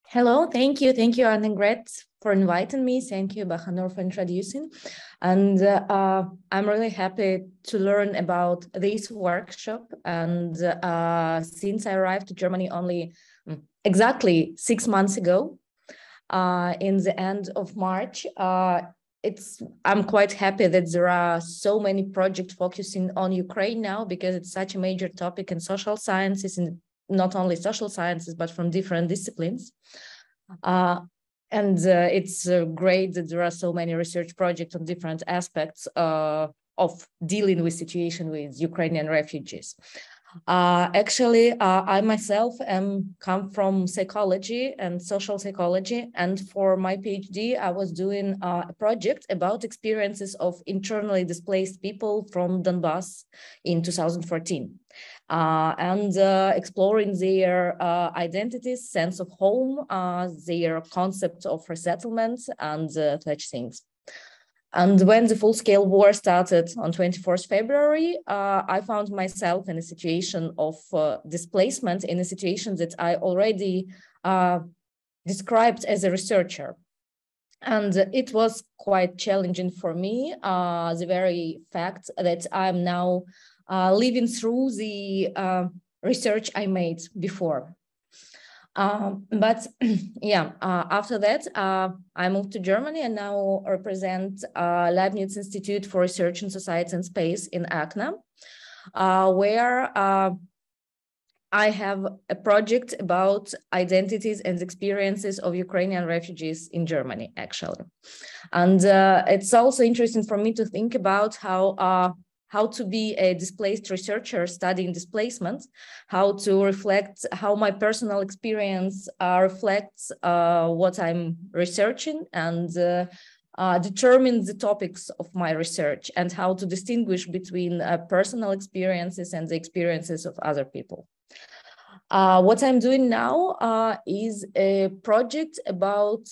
Hello, thank you, Annegret, for inviting me. Thank you, Bahanur, for introducing. And I'm really happy to learn about this workshop. And since I arrived to Germany only exactly 6 months ago, in the end of March, I'm quite happy that there are so many projects focusing on Ukraine now, because it's such a major topic in social sciences, and not only social sciences, but from different disciplines. It's great that there are so many research projects on different aspects of dealing with situation with Ukrainian refugees. I myself come from psychology and social psychology, and for my PhD, I was doing a project about experiences of internally displaced people from Donbass in 2014, exploring their identities, sense of home, their concept of resettlement, and such things. And when the full-scale war started on 24th February, I found myself in a situation of displacement, in a situation that I already described as a researcher. And it was quite challenging for me, the very fact that I'm now living through the research I made before. After that, I moved to Germany and now represent Leibniz Institute for Research in Society and Space in Aachen, where I have a project about identities and experiences of Ukrainian refugees in Germany, actually. And it's also interesting for me to think about how to be a displaced researcher studying displacement, how to reflect how my personal experience reflects what I'm researching, and determine the topics of my research, and how to distinguish between personal experiences and the experiences of other people. What I'm doing now is a project about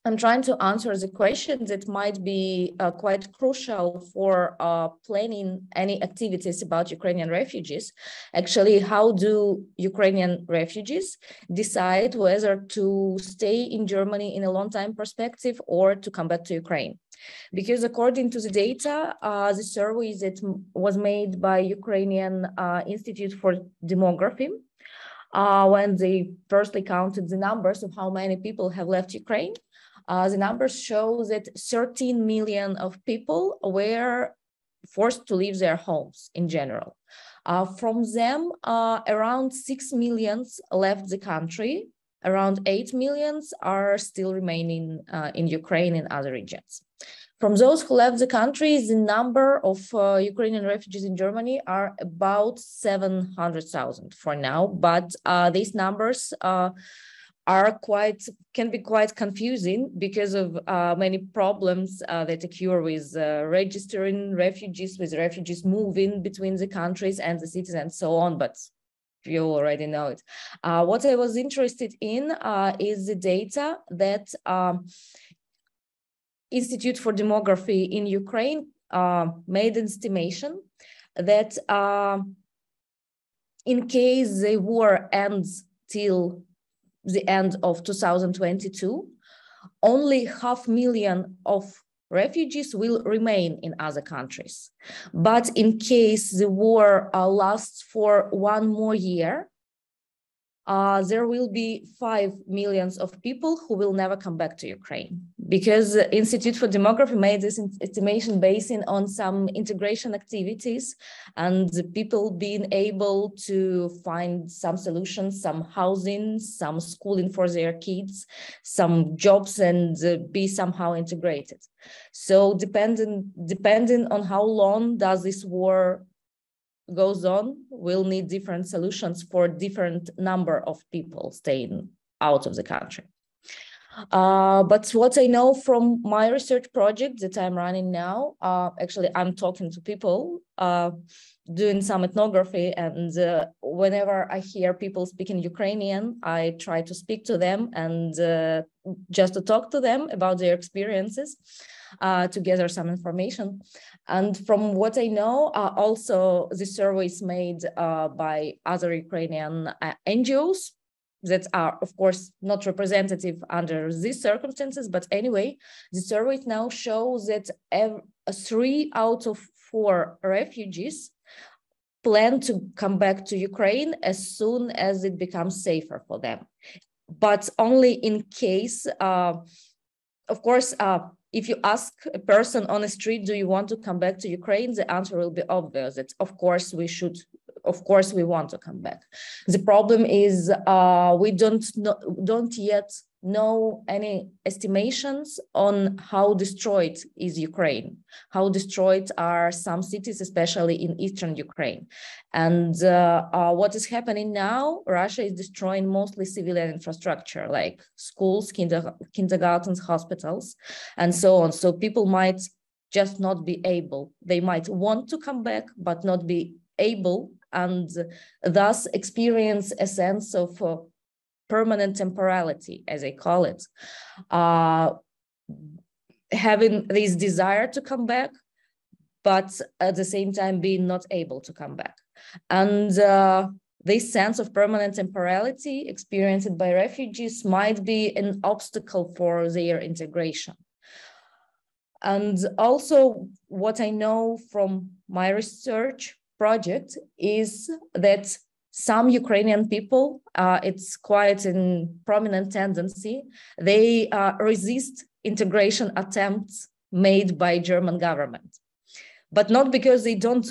I'm trying to answer the question that might be quite crucial for planning any activities about Ukrainian refugees. Actually, how do Ukrainian refugees decide whether to stay in Germany in a long-time perspective or to come back to Ukraine? Because according to the data, the survey that was made by Ukrainian Institute for Demography, when they firstly counted the numbers of how many people have left Ukraine, the numbers show that 13 million of people were forced to leave their homes in general. From them, around 6 million left the country. Around 8 million are still remaining in Ukraine and other regions. From those who left the country, the number of Ukrainian refugees in Germany are about 700,000 for now, but these numbers can be quite confusing because of many problems that occur with registering refugees, with refugees moving between the countries and the cities and so on, but you already know it. What I was interested in is the data that Institute for Demography in Ukraine made an estimation that in case the war ends till the end of 2022, only 500,000 of refugees will remain in other countries. But in case the war lasts for 1 more year, there will be 5 million of people who will never come back to Ukraine, because the Institute for Demography made this estimation based on some integration activities and the people being able to find some solutions, some housing, some schooling for their kids, some jobs, and be somehow integrated. So depending on how long does this war goes on, we'll need different solutions for different number of people staying out of the country. But what I know from my research project that I'm running now, actually I'm talking to people, doing some ethnography, and whenever I hear people speaking Ukrainian, I try to speak to them and just to talk to them about their experiences, to gather some information. And from what I know, also the surveys made by other Ukrainian NGOs that are, of course, not representative under these circumstances. But anyway, the survey now shows that 3 out of 4 refugees plan to come back to Ukraine as soon as it becomes safer for them. But only in case, of course, if you ask a person on the street, do you want to come back to Ukraine? The answer will be obvious. It's, of course, we should. Of course, we want to come back. The problem is we don't yet know any estimations on how destroyed is Ukraine, how destroyed are some cities, especially in eastern Ukraine. And what is happening now, Russia is destroying mostly civilian infrastructure like schools, kindergartens, hospitals, and so on. So people might just not be able, they might want to come back, but not be able, and thus experience a sense of permanent temporality, as I call it, having this desire to come back, but at the same time being not able to come back. And this sense of permanent temporality experienced by refugees might be an obstacle for their integration. And also what I know from my research project is that some Ukrainian people, it's quite a prominent tendency, they resist integration attempts made by German government, but not because they don't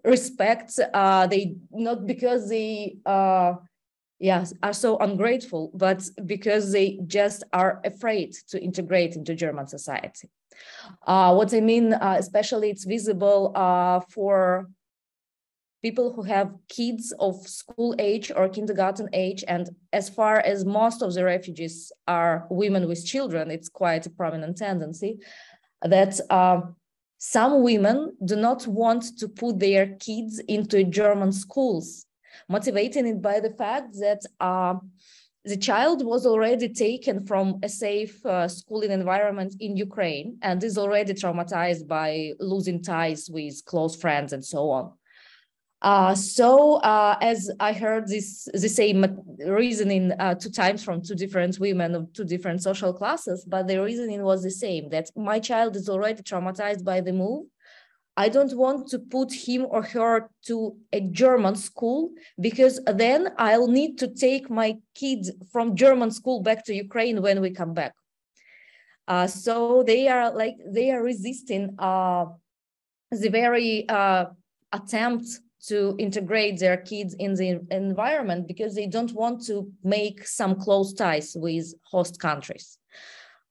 respect, not because they are so ungrateful, but because they just are afraid to integrate into German society. What I mean, especially it's visible for people who have kids of school age or kindergarten age. And as far as most of the refugees are women with children, it's quite a prominent tendency that some women do not want to put their kids into German schools, motivating it by the fact that the child was already taken from a safe schooling environment in Ukraine and is already traumatized by losing ties with close friends and so on. As I heard the same reasoning 2 times from 2 different women of 2 different social classes, but the reasoning was the same, that my child is already traumatized by the move. I don't want to put him or her to a German school because then I'll need to take my kids from German school back to Ukraine when we come back. So they are resisting the very attempt to integrate their kids in the environment because they don't want to make some close ties with host countries.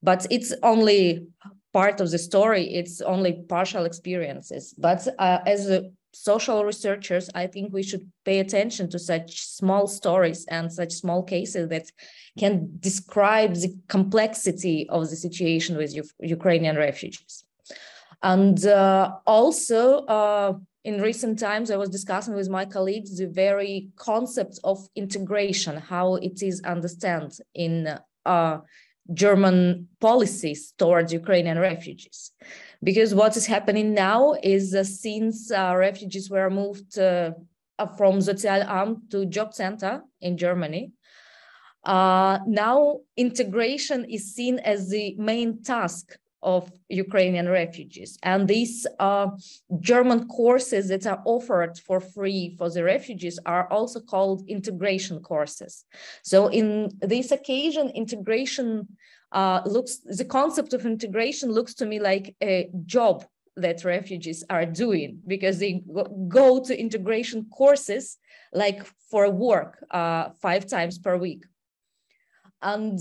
But it's only part of the story, it's only partial experiences. But as social researchers, I think we should pay attention to such small stories and such small cases that can describe the complexity of the situation with Ukrainian refugees. And also, in recent times, I was discussing with my colleagues the very concept of integration, how it is understood in German policies towards Ukrainian refugees. Because what is happening now is since refugees were moved from Sozialamt to job center in Germany, now integration is seen as the main task of Ukrainian refugees. And these German courses that are offered for free for the refugees are also called integration courses. So in this occasion, integration the concept of integration looks to me like a job that refugees are doing because they go to integration courses like for work 5 times per week. And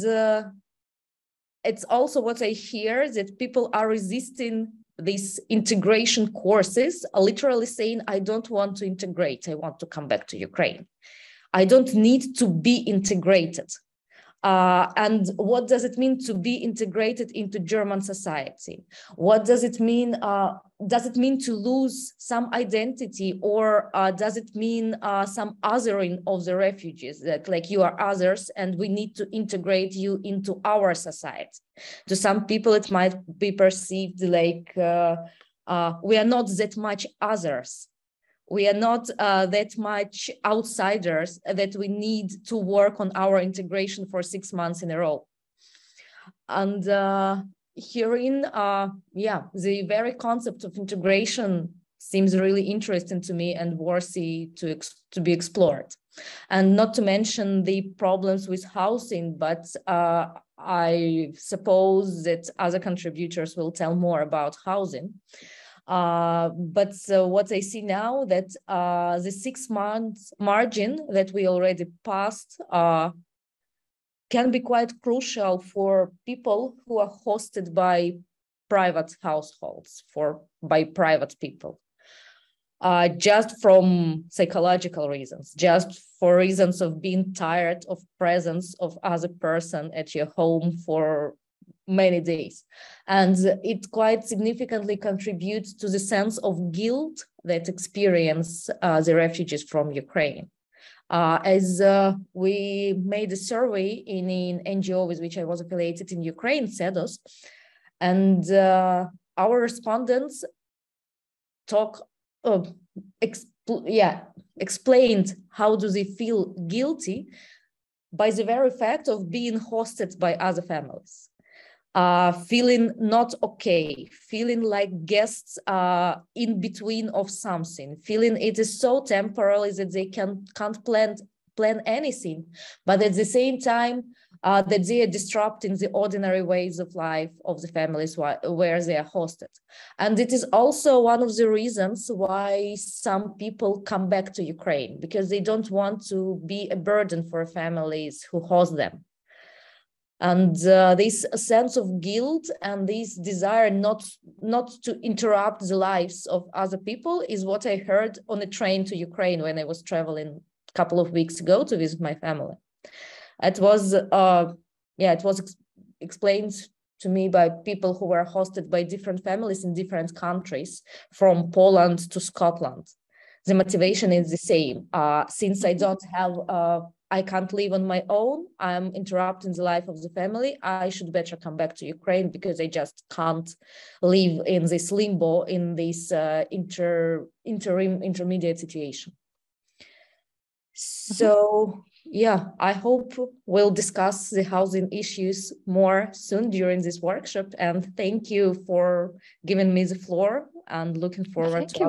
it's also what I hear that people are resisting these integration courses, literally saying, I don't want to integrate, I want to come back to Ukraine. I don't need to be integrated. And what does it mean to be integrated into German society? What does it mean? Does it mean to lose some identity, or does it mean some othering of the refugees, that like you are others and we need to integrate you into our society? To some people, it might be perceived like we are not that much others. we are not that much outsiders that we need to work on our integration for 6 months in a row. And herein, the very concept of integration seems really interesting to me and worthy to be explored. And not to mention the problems with housing, but I suppose that other contributors will tell more about housing. But what I see now that the 6 months margin that we already passed can be quite crucial for people who are hosted by private households, by private people. Just from psychological reasons, just for reasons of being tired of presence of other person at your home for many days. And it quite significantly contributes to the sense of guilt that experience the refugees from Ukraine. As we made a survey in an NGO with which I was affiliated in Ukraine, SEDOS, and our respondents explained how do they feel guilty by the very fact of being hosted by other families, feeling not okay, feeling like guests in between of something, feeling it is so temporary that they can't plan anything, but at the same time that they are disrupting the ordinary ways of life of the families where they are hosted. And it is also one of the reasons why some people come back to Ukraine, because they don't want to be a burden for families who host them. And this sense of guilt and this desire not to interrupt the lives of other people is what I heard on a train to Ukraine when I was traveling a couple of weeks ago to visit my family. It was explained to me by people who were hosted by different families in different countries, from Poland to Scotland. The motivation is the same. Since I don't have, I can't live on my own, I'm interrupting the life of the family, I should better come back to Ukraine because I just can't live in this limbo, in this intermediate situation. So, yeah, I hope we'll discuss the housing issues more soon during this workshop. And thank you for giving me the floor, and looking forward to